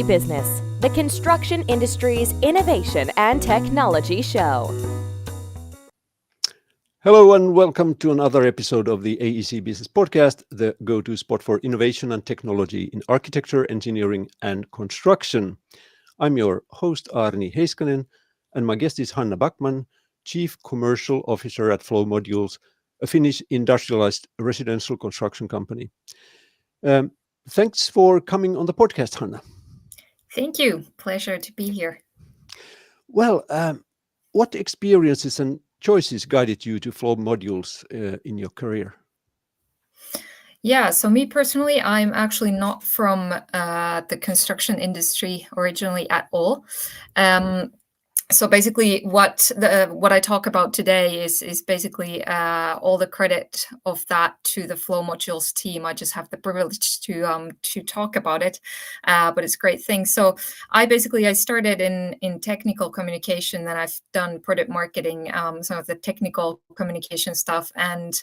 AEC Business, the construction industry's innovation and technology show. Hello and welcome to another episode of the AEC Business Podcast, the go-to spot for innovation and technology in architecture, engineering and construction. I'm your host, Aarni Heiskanen, and my guest is Hanna Backman, Chief Commercial Officer at Flow Modules, a Finnish industrialized residential construction company. Thanks for coming on the podcast, Hanna. Thank you. Pleasure to be here. Well, what experiences and choices guided you to Flow Modules in your career? Yeah, so me personally, I'm actually not from the construction industry originally at all. So basically, what I talk about today is basically all the credit of that to the Flow Modules team. I just have the privilege to talk about it, but it's a great thing. So I started in technical communication, then I've done product marketing, some of the technical communication stuff, and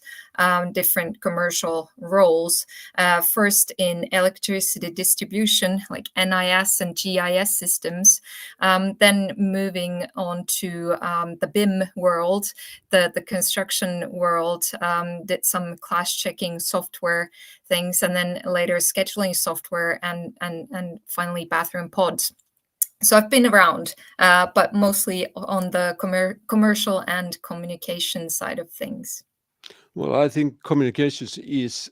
different commercial roles. First in electricity distribution, like NIS and GIS systems, then moving on to the BIM world, the construction world, did some class checking software things, and then later scheduling software, and finally bathroom pods. So I've been around, but mostly on the commercial and communication side of things. Well, I think communications is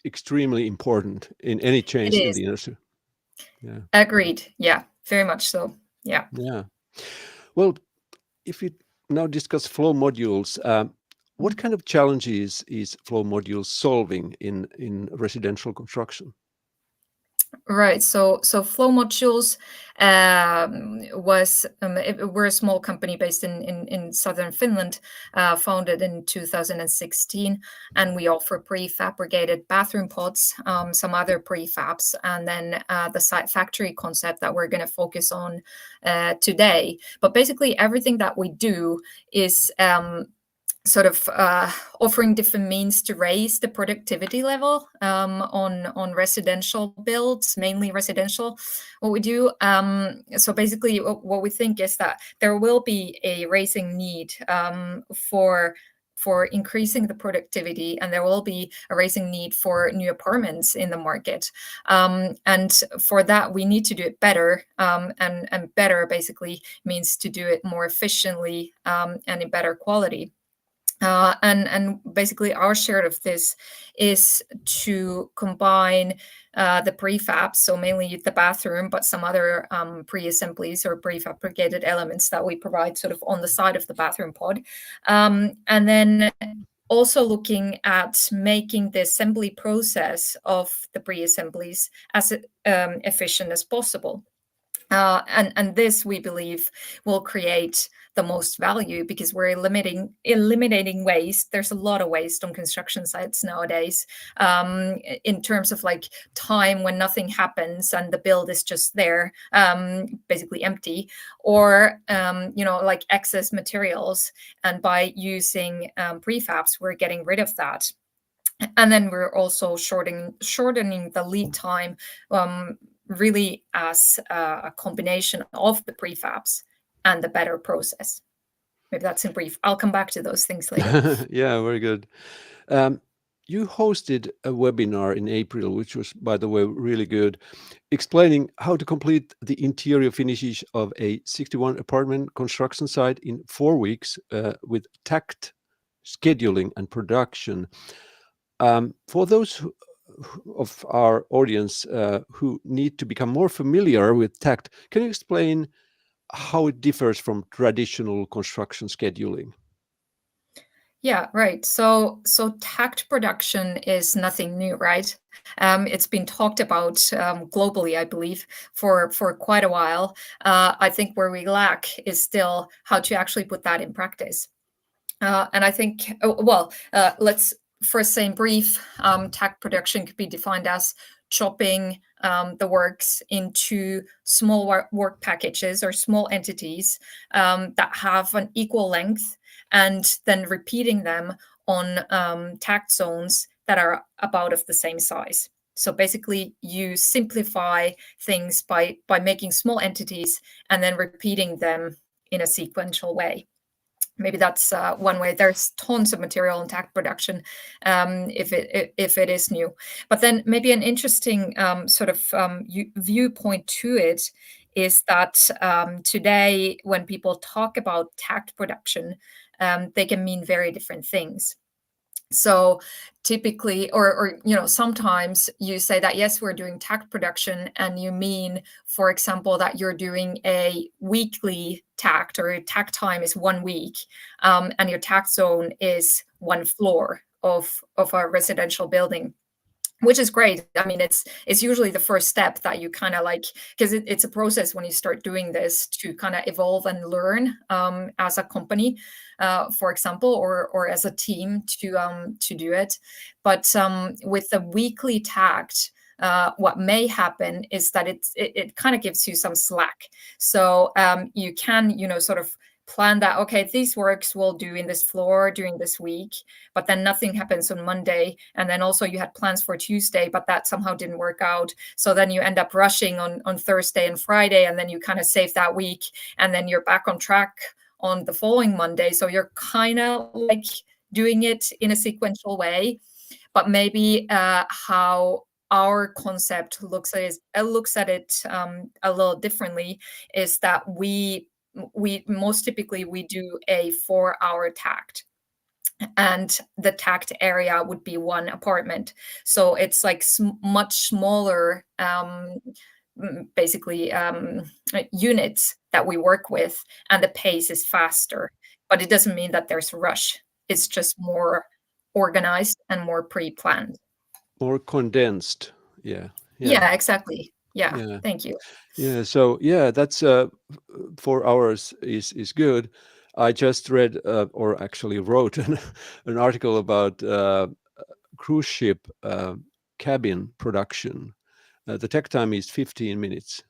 extremely important in any change in the industry. Yeah. Agreed. Yeah, very much so. Yeah. Yeah. Well, if we now discuss Flow Modules, what kind of challenges is Flow Modules solving in residential construction? Right. So Flow Modules we're a small company based in southern Finland, founded in 2016, and we offer prefabricated bathroom pods, some other prefabs, and then the Sitefactory concept that we're going to focus on today. But basically, everything that we do is offering different means to raise the productivity level on residential builds, mainly residential. What we do, so basically, what we think is that there will be a raising need for increasing the productivity, and there will be a raising need for new apartments in the market. And for that, we need to do it better. And better basically means to do it more efficiently and in better quality. And basically our share of this is to combine the prefabs, so mainly the bathroom, but some other pre-assemblies or prefabricated elements that we provide sort of on the side of the bathroom pod. And then also looking at making the assembly process of the pre-assemblies as efficient as possible. And this, we believe, will create the most value because we're eliminating waste. There's a lot of waste on construction sites nowadays, in terms of like time when nothing happens and the build is just there, basically empty, or like excess materials. And by using prefabs, we're getting rid of that. And then we're also shortening the lead time, really as a combination of the prefabs and the better process. Maybe that's in brief. I'll come back to those things later. Yeah, very good. You hosted a webinar in April, which was, by the way, really good, explaining how to complete the interior finishes of a 61 apartment construction site in 4 weeks with tact scheduling and production. For those of our audience who need to become more familiar with tact, can you explain how it differs from traditional construction scheduling? Yeah, right. So tact production is nothing new, right? It's been talked about globally, I believe, for quite a while. I think where we lack is still how to actually put that in practice. And I think, let's first say in brief, tact production could be defined as chopping the works into small work packages or small entities that have an equal length, and then repeating them on tact zones that are about of the same size. So basically, you simplify things by making small entities and then repeating them in a sequential way. Maybe that's one way. There's tons of material in tact production if it is new. But then maybe an interesting viewpoint to it is that today, when people talk about tact production, they can mean very different things. So typically, or sometimes you say that, yes, we're doing tact production, and you mean, for example, that you're doing a weekly tact, or your tact time is 1 week, and your tact zone is 1 floor of a residential building, which is great. I mean, it's usually the first step that you kind of like, because it's a process when you start doing this to kind of evolve and learn as a company, for example, or as a team to do it. But with the weekly tact, what may happen is that it kind of gives you some slack. So you can, sort of plan that, okay, these works we'll do in this floor during this week, but then nothing happens on Monday. And then also you had plans for Tuesday, but that somehow didn't work out. So then you end up rushing on Thursday and Friday, and then you kind of save that week, and then you're back on track on the following Monday. So you're kind of like doing it in a sequential way, but maybe how our concept looks at it a little differently is that we most typically we do a 4-hour tact, and the tact area would be 1 apartment. So it's like much smaller units that we work with, and the pace is faster, but it doesn't mean that there's a rush. It's just more organized and more pre-planned, more condensed. Yeah, exactly. Yeah. Thank you. So that's 4 hours is good. I just read or actually wrote an article about cruise ship cabin production. The tech time is 15 minutes.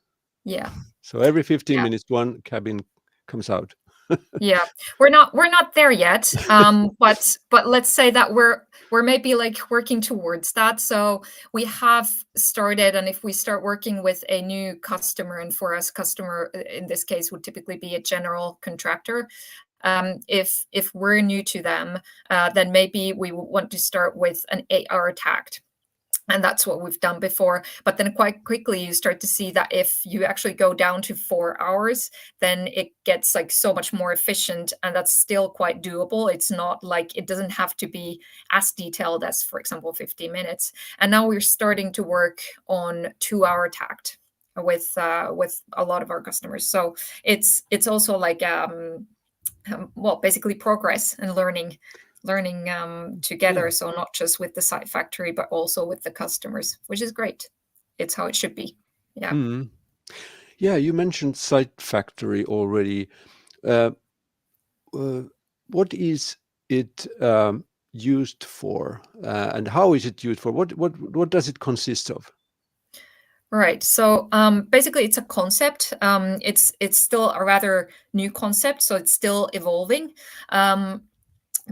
Yeah. So every 15 minutes, 1 cabin comes out. Yeah, we're not there yet, but let's say that we're maybe like working towards that. So we have started, and if we start working with a new customer, and for us, customer in this case would typically be a general contractor. If we're new to them, then maybe we want to start with an 8-hour tact. And that's what we've done before. But then quite quickly, you start to see that if you actually go down to 4 hours, then it gets like so much more efficient. And that's still quite doable. It's not like, it doesn't have to be as detailed as, for example, 15 minutes. And now we're starting to work on 2-hour tact with a lot of our customers. So it's also like, basically progress and learning together. So not just with the Sitefactory, but also with the customers, which is great. It's how it should be. You mentioned Sitefactory already. What is it used for, and how is it used for? What does it consist of? Right. So basically, it's a concept. It's still a rather new concept, so it's still evolving.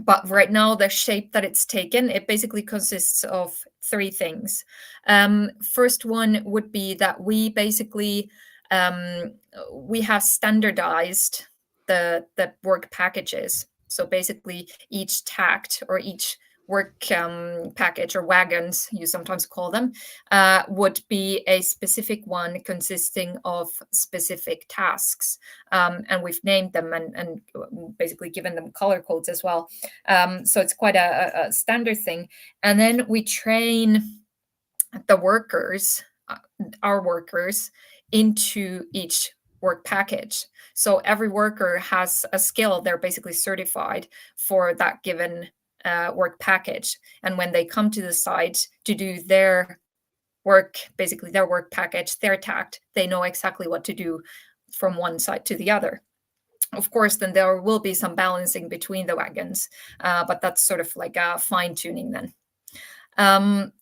But right now, the shape that it's taken, it basically consists of 3 things. First one would be that we basically we have standardized the work packages. So basically, each tact or each work package, or wagons, you sometimes call them, would be a specific one consisting of specific tasks. And we've named them and basically given them color codes as well. So it's quite a standard thing. And then we train the workers, our workers, into each work package. So every worker has a skill. They're basically certified for that given work package. And when they come to the site to do their work, basically their work package, their tact, they know exactly what to do from one side to the other. Of course, then there will be some balancing between the wagons, but that's sort of like a fine tuning then.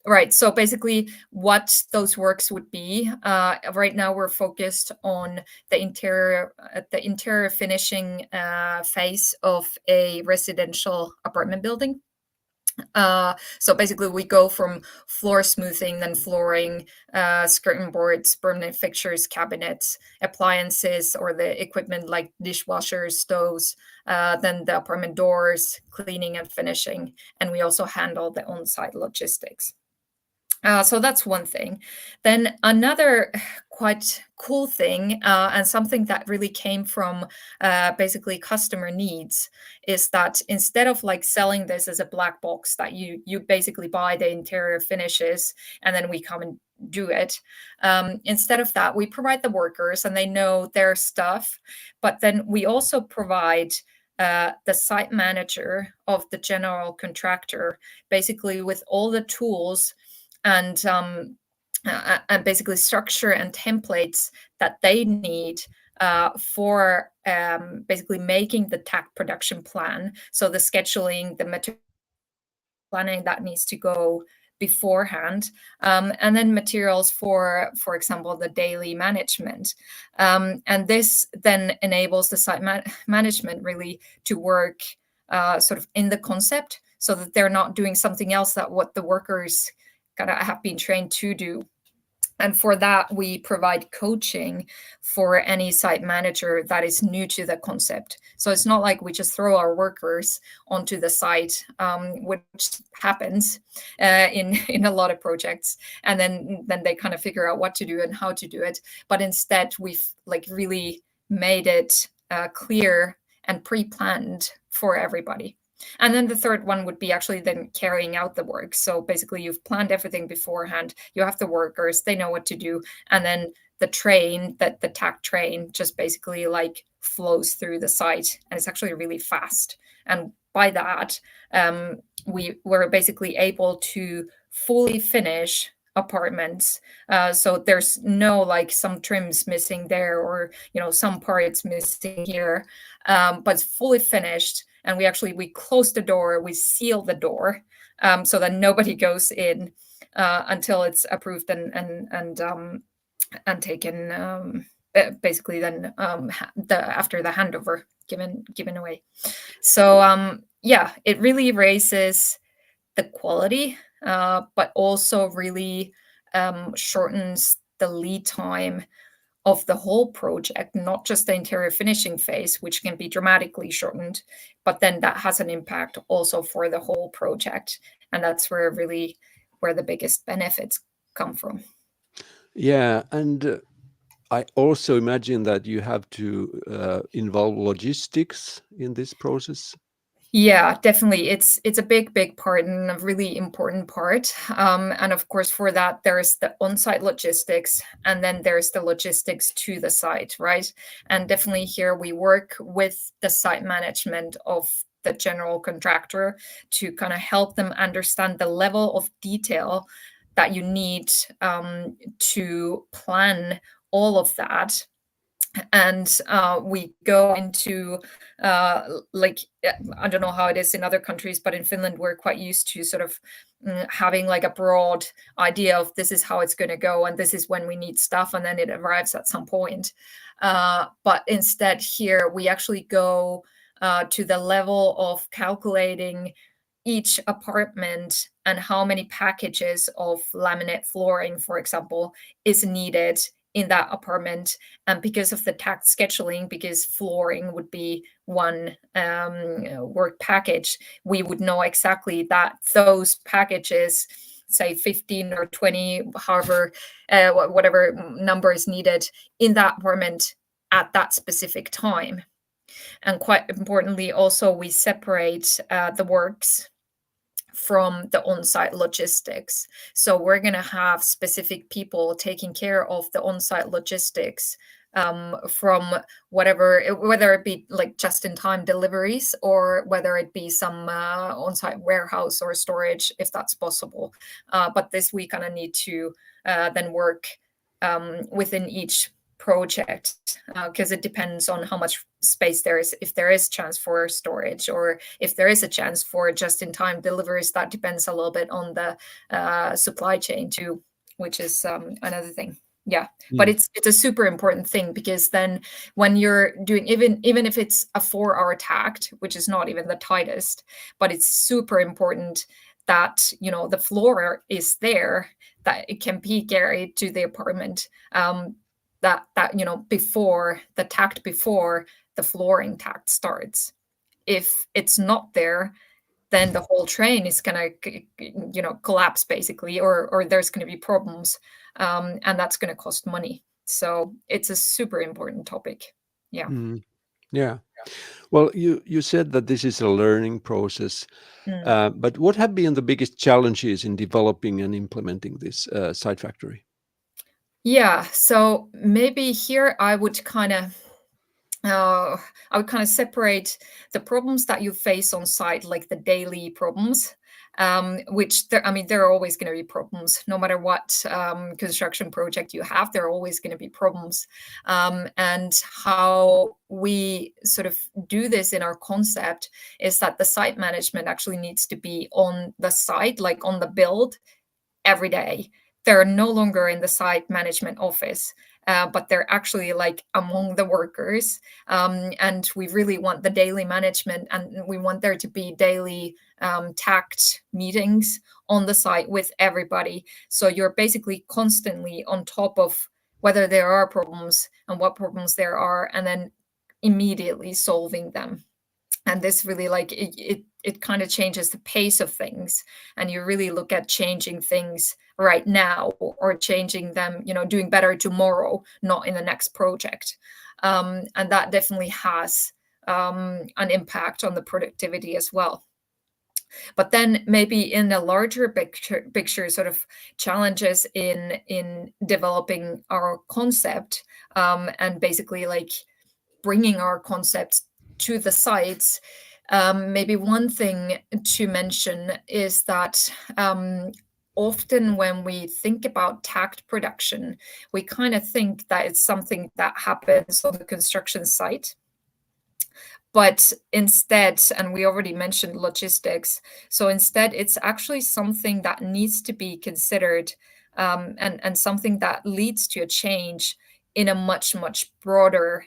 Right. So basically what those works would be, right now we're focused on the interior finishing phase of a residential apartment building. So basically we go from floor smoothing, then flooring, skirting boards, permanent fixtures, cabinets, appliances or the equipment like dishwashers, stoves, then the apartment doors, cleaning and finishing. And we also handle the on-site logistics. So that's one thing. Then another quite cool thing, and something that really came from basically customer needs, is that instead of like selling this as a black box that you basically buy the interior finishes and then we come and do it, instead of that, we provide the workers and they know their stuff, but then we also provide the site manager of the general contractor basically with all the tools and basically structure and templates that they need for basically making the TAC production plan. So the scheduling, the material planning that needs to go beforehand, and then materials for example, the daily management. And this then enables the site management really to work sort of in the concept so that they're not doing something else that what the workers have been trained to do. And for that, we provide coaching for any site manager that is new to the concept. So it's not like we just throw our workers onto the site, which happens in a lot of projects, and then they kind of figure out what to do and how to do it. But instead, we've like really made it clear and pre-planned for everybody. And then the third one would be actually then carrying out the work. So basically you've planned everything beforehand. You have the workers, they know what to do. And then the train, the TAC train just basically like flows through the site and it's actually really fast. And by that, we were basically able to fully finish apartments. So there's no like some trims missing there or, some parts missing here, but it's fully finished. And we close the door, we seal the door, so that nobody goes in until it's approved and taken. Basically, then after the handover given away. So it really raises the quality, but also really shortens the lead time of the whole project, not just the interior finishing phase, which can be dramatically shortened, but then that has an impact also for the whole project. And that's where the biggest benefits come from. Yeah, and I also imagine that you have to involve logistics in this process. Yeah, definitely. It's a big part and a really important part. And of course, for that, there's the on-site logistics, and then there's the logistics to the site, right? And definitely here we work with the site management of the general contractor to kind of help them understand the level of detail that you need to plan all of that. And we go into I don't know how it is in other countries, but in Finland we're quite used to sort of having like a broad idea of this is how it's going to go and this is when we need stuff and then it arrives at some point. But instead here we actually go to the level of calculating each apartment and how many packages of laminate flooring, for example, is needed in that apartment. And because of the TAC scheduling, because flooring would be one work package, we would know exactly that those packages, say 15 or 20, however, whatever number is needed in that apartment at that specific time. And quite importantly, also we separate the works from the on-site logistics. So we're going to have specific people taking care of the on-site logistics from whether it be like just-in-time deliveries or whether it be some on-site warehouse or storage, if that's possible. But this we kind of need to then work within each project because it depends on how much space there is, if there is chance for storage or if there is a chance for just-in-time deliveries. That depends a little bit on the supply chain too, which is another thing. Yeah, but it's a super important thing, because then when you're doing, even if it's a 4-hour tact, which is not even the tightest, but it's super important that the floor is there, that it can be carried to the apartment, that before the tact, before the flooring tact starts. If it's not there, then the whole train is gonna collapse basically, or there's gonna be problems, and that's gonna cost money. So it's a super important topic. Yeah. Yeah. Well, you said that this is a learning process, but what have been the biggest challenges in developing and implementing this Sitefactory? Yeah. So maybe here I would kind of separate the problems that you face on site, like the daily problems, which there are always going to be problems, no matter what construction project you have. There are always going to be problems, and how we sort of do this in our concept is that the site management actually needs to be on the site, like on the build, every day. They're no longer in the site management office, but they're actually like among the workers. And we really want the daily management, and we want there to be daily tact meetings on the site with everybody. So you're basically constantly on top of whether there are problems and what problems there are, and then immediately solving them. And this really, like, it kind of changes the pace of things, and you really look at changing things right now, or changing them, doing better tomorrow, not in the next project. And that definitely has an impact on the productivity as well. But then maybe in a larger picture, sort of challenges in developing our concept, and basically like bringing our concepts to the sites. Maybe one thing to mention is that often when we think about tact production, we kind of think that it's something that happens on the construction site. But instead, and we already mentioned logistics, so instead it's actually something that needs to be considered, and something that leads to a change in a much, much broader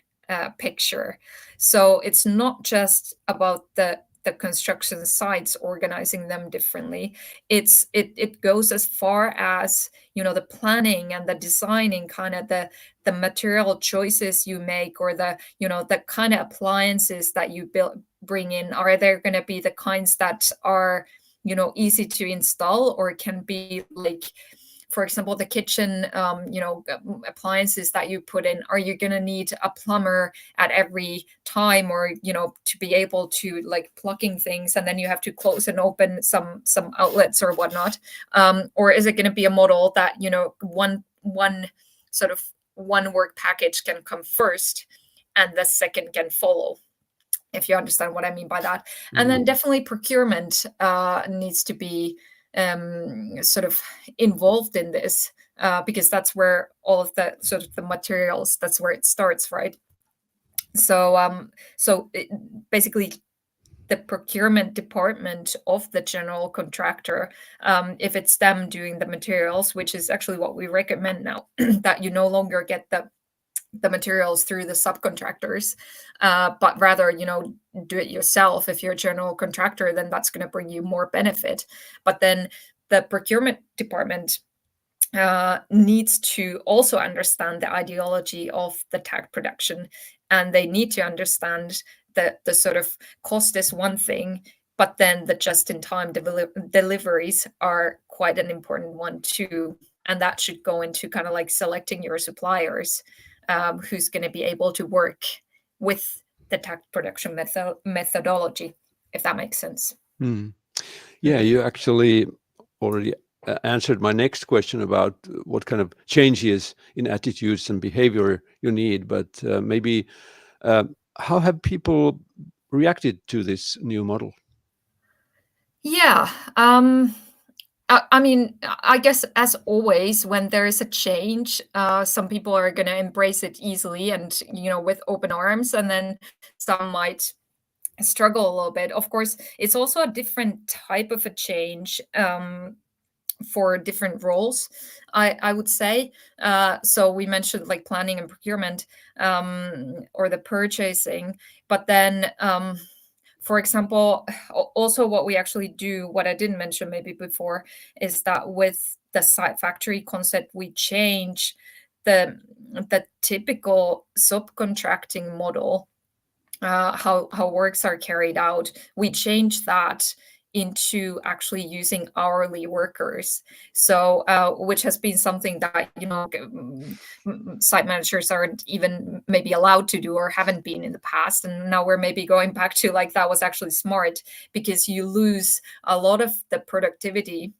picture. So it's not just about the construction sites, organizing them differently. It goes as far as the planning and the designing, kind of the material choices you make, or the the kind of appliances that you bring in. Are there going to be the kinds that are easy to install, or can be like, for example, the kitchen, appliances that you put in? Are you going to need a plumber at every time, or to be able to like plugging things, and then you have to close and open some outlets or whatnot? Or is it going to be a model that one sort of one work package can come first, and the second can follow? If you understand what I mean by that. And then definitely procurement needs to be sort of involved in this, because that's where all of the sort of the materials, that's where it starts, right? So basically the procurement department of the general contractor, if it's them doing the materials, which is actually what we recommend now, that you no longer get the materials through the subcontractors, but rather, do it yourself. If you're a general contractor, then that's going to bring you more benefit. But then the procurement department needs to also understand the ideology of the tact production, and they need to understand that the sort of cost is one thing, but then the just-in-time deliveries are quite an important one too. And that should go into kind of like selecting your suppliers, who's going to be able to work with the tact production methodology, if that makes sense. Yeah, you actually already answered my next question about what kind of changes in attitudes and behavior you need, but maybe how have people reacted to this new model? Yeah. I mean, I guess as always, when there is a change, some people are going to embrace it easily and, with open arms, and then some might struggle a little bit. Of course, it's also a different type of a change. for different roles, I would say. So we mentioned like planning and procurement, or the purchasing, but then for example, also what we actually do, what I didn't mention maybe before, is that with the Sitefactory concept, we change the typical subcontracting model, how works are carried out. We change that into actually using hourly workers. So which has been something that site managers aren't even maybe allowed to do or haven't been in the past, and now we're maybe going back to like that was actually smart, because you lose a lot of the productivity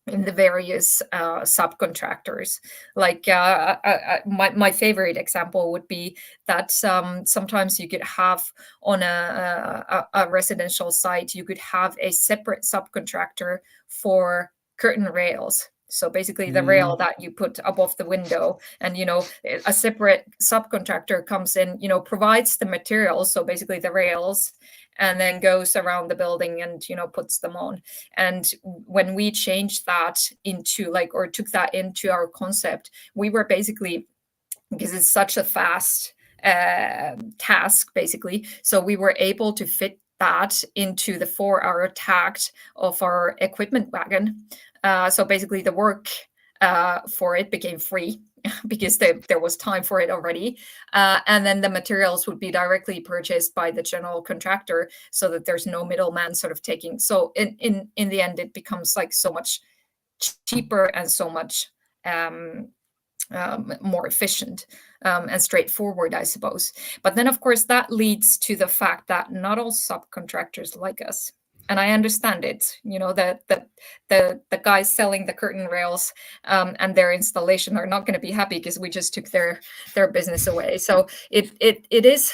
in the various subcontractors. Like my favorite example would be that sometimes you could have on a residential site, you could have a separate subcontractor for curtain rails. So basically the rail that you put above the window, and a separate subcontractor comes in, provides the materials, so basically the rails, and then goes around the building and puts them on. And when we changed that into or took that into our concept, we were basically, because it's such a fast task basically, so we were able to fit that into the 4-hour takt of our equipment wagon. So basically the work for it became free because there was time for it already. And then the materials would be directly purchased by the general contractor, so that there's no middleman sort of taking. So in the end, it becomes like so much cheaper and so much more efficient and straightforward, I suppose. But then, of course, that leads to the fact that not all subcontractors like us. And I understand it. The guys selling the curtain rails and their installation are not going to be happy because we just took their business away. So it is,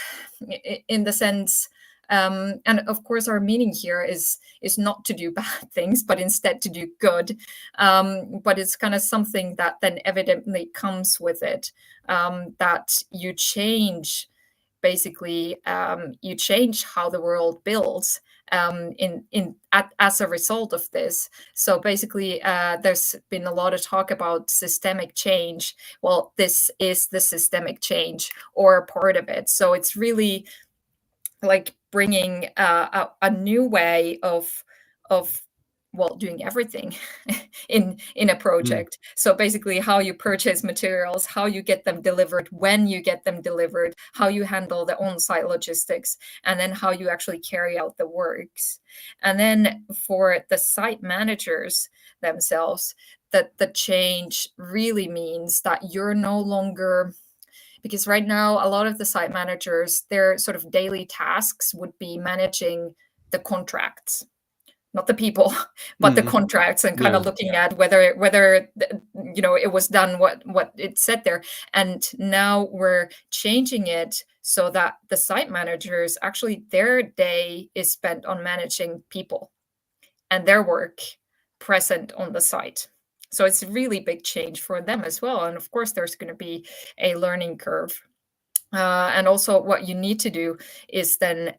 in the sense, and of course, our meaning here is not to do bad things, but instead to do good. But it's kind of something that then evidently comes with it, that you change. Basically, you change how the world builds as a result of this. So basically, there's been a lot of talk about systemic change. Well, this is the systemic change, or part of it. So it's really like bringing a new way of doing everything in a project. So basically how you purchase materials, how you get them delivered, when you get them delivered, how you handle the on-site logistics, and then how you actually carry out the works. And then for the site managers themselves, that the change really means that you're no longer, because right now a lot of the site managers, their sort of daily tasks would be managing the contracts, not the people, but the contracts, and kind of looking at whether it was done what it said there. And now we're changing it so that the site managers, actually their day is spent on managing people and their work present on the site. So it's a really big change for them as well. And of course, there's going to be a learning curve. And also what you need to do is then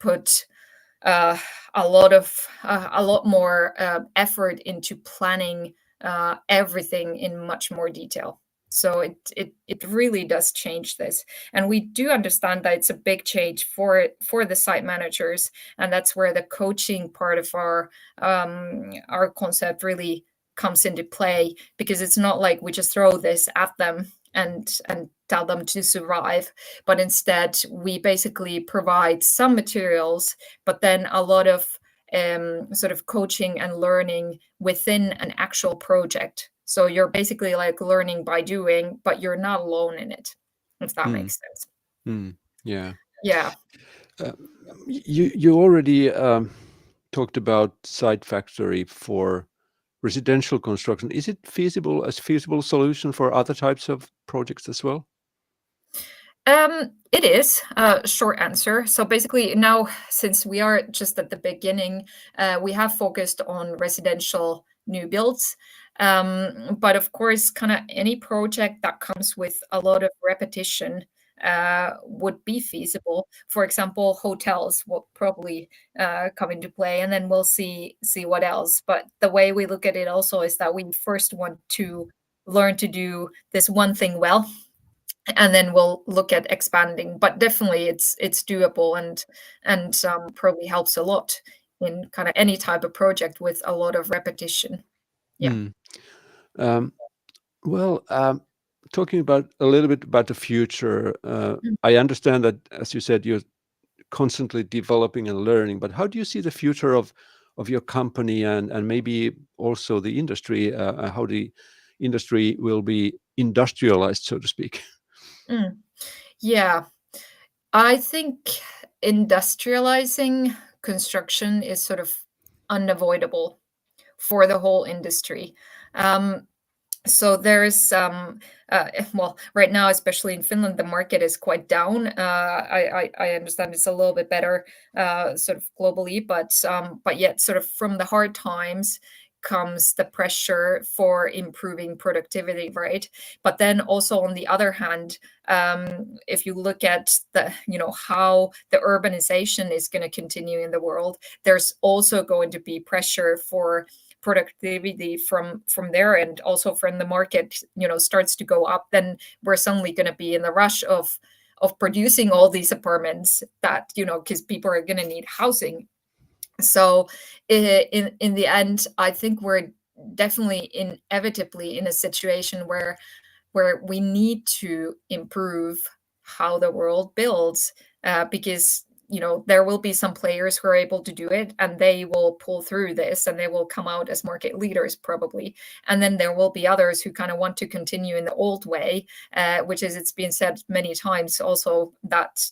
put a lot more effort into planning everything in much more detail. So it really does change this, and we do understand that it's a big change for the site managers, and that's where the coaching part of our concept really comes into play, because it's not like we just throw this at them and tell them to survive, but instead we basically provide some materials, but then a lot of sort of coaching and learning within an actual project. So you're basically like learning by doing, but you're not alone in it, if that makes sense. Yeah. You already talked about Sitefactory for residential construction. Is it feasible solution for other types of projects as well? It is a short answer. So basically now, since we are just at the beginning, we have focused on residential new builds. But of course, kind of any project that comes with a lot of repetition would be feasible. For example, hotels will probably come into play, and then we'll see what else. But the way we look at it also is that we first want to learn to do this one thing well, and then we'll look at expanding. But definitely it's doable, and probably helps a lot in kind of any type of project with a lot of repetition. Yeah. Um, well, talking about a little bit about the future, I understand that, as you said, you're constantly developing and learning. But how do you see the future of your company and maybe also the industry? How the industry will be industrialized, so to speak? Yeah, I think industrializing construction is sort of unavoidable for the whole industry. So there's well, right now, especially in Finland, the market is quite down. I understand it's a little bit better sort of globally, but yet sort of from the hard times comes the pressure for improving productivity, right? But then also on the other hand, if you look at the how the urbanization is going to continue in the world, there's also going to be pressure for productivity from there, and also from the market starts to go up, then we're suddenly going to be in the rush of producing all these apartments that because people are going to need housing. So in the end, I think we're definitely inevitably in a situation where we need to improve how the world builds, because there will be some players who are able to do it, and they will pull through this, and they will come out as market leaders probably. And then there will be others who kind of want to continue in the old way, which is, it's been said many times also that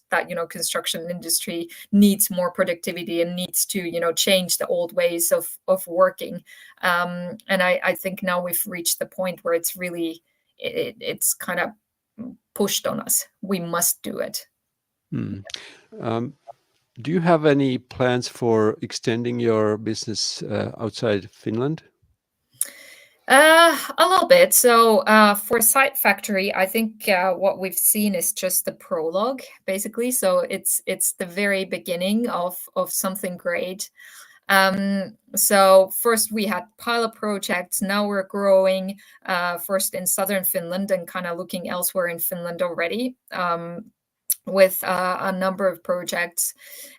construction industry needs more productivity and needs to change the old ways of working. And I think now we've reached the point where it's really it's kind of pushed on us. We must do it. Do you have any plans for extending your business outside Finland? A little bit. So for Sitefactory, I think what we've seen is just the prologue, basically. So it's the very beginning of something great. So first we had pilot projects. Now we're growing first in southern Finland and kind of looking elsewhere in Finland already, with a number of projects.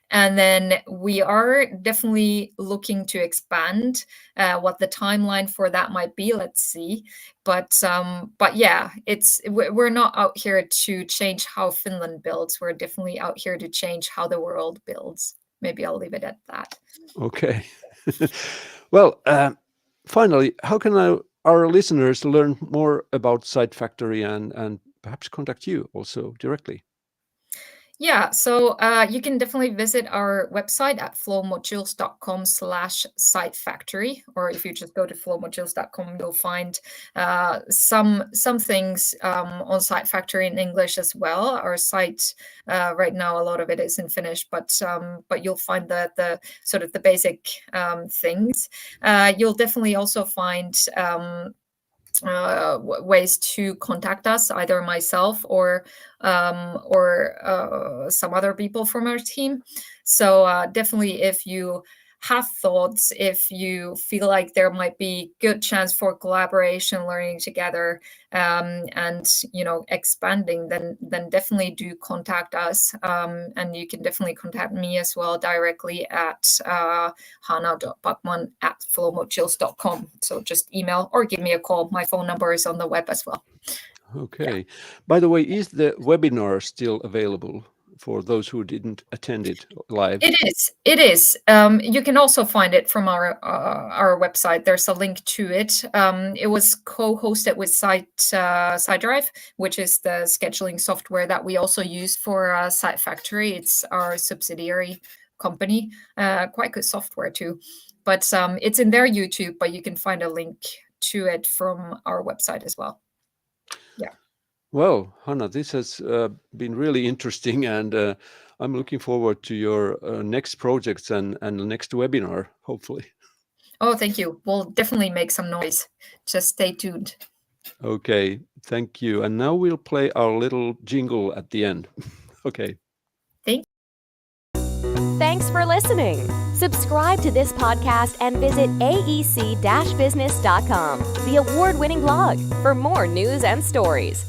And then we are definitely looking to expand. What the timeline for that might be, let's see. But yeah, we're not out here to change how Finland builds. We're definitely out here to change how the world builds. Maybe I'll leave it at that. Okay. Well, finally, how can our listeners learn more about Sitefactory and perhaps contact you also directly? Yeah, so you can definitely visit our website at flowmodules.com/sitefactory, or if you just go to flowmodules.com, you'll find some things on Sitefactory in English as well. Our site right now, a lot of it is in Finnish, but you'll find the sort of the basic things. You'll definitely also find ways to contact us, either myself or some other people from our team. So definitely, if you have thoughts, if you feel like there might be good chance for collaboration, learning together, and expanding, then definitely do contact us. And you can definitely contact me as well directly at hanna.backman@flowmodules.com. So just email or give me a call. My phone number is on the web as well. Okay. Yeah. By the way, is the webinar still available for those who didn't attend it live? It is. You can also find it from our website. There's a link to it. It was co-hosted with SiteDrive, which is the scheduling software that we also use for Sitefactory. It's our subsidiary company. Quite good software too. But it's in their YouTube, but you can find a link to it from our website as well. Yeah. Well, Hanna, this has been really interesting, and I'm looking forward to your next projects and the next webinar, hopefully. Oh, thank you. We'll definitely make some noise. Just stay tuned. Okay, thank you. And now we'll play our little jingle at the end. Okay. Thanks for listening. Subscribe to this podcast and visit aec-business.com, the award-winning blog, for more news and stories.